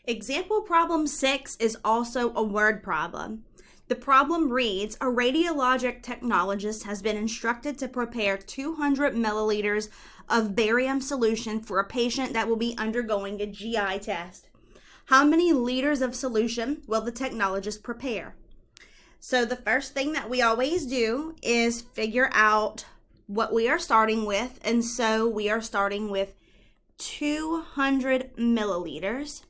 Example problem 6 is also a word problem. The problem reads, a radiologic technologist has been instructed to prepare 200 milliliters of barium solution for a patient that will be undergoing a GI test. How many liters of solution will the technologist prepare? So the first thing that we always do is figure out what we are starting with. And so we are starting with 200 milliliters.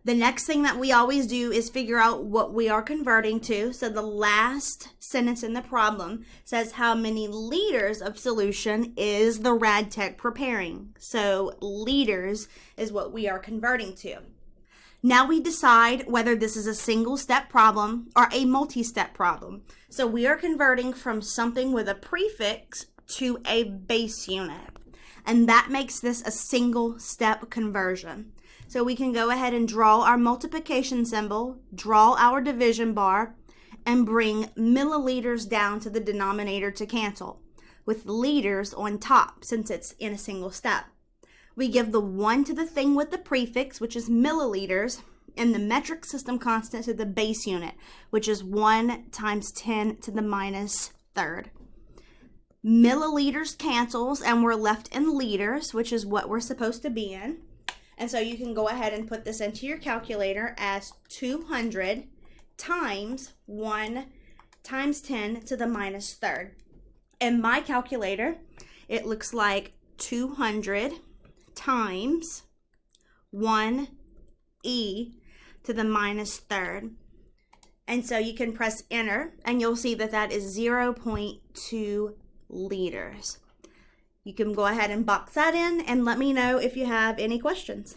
The next thing that we always do is figure out what we are converting to. So the last sentence in the problem says how many liters of solution is the rad tech preparing. So liters is what we are converting to. Now we decide whether this is a single step problem or a multi-step problem. So we are converting from something with a prefix to a base unit. And that makes this a single step conversion. So we can go ahead and draw our multiplication symbol, draw our division bar, and bring milliliters down to the denominator to cancel, with liters on top since it's in a single step. We give the 1 to the thing with the prefix, which is milliliters, and the metric system constant to the base unit, which is 1 times 10 to the minus third. Milliliters cancels, and we're left in liters, which is what we're supposed to be in. And so you can go ahead and put this into your calculator as 200 times 1 times 10 to the minus third. In my calculator, it looks like 200 times 1e to the minus third. And so you can press enter and you'll see that that is 0.2 liters. You can go ahead and box that in and let me know if you have any questions.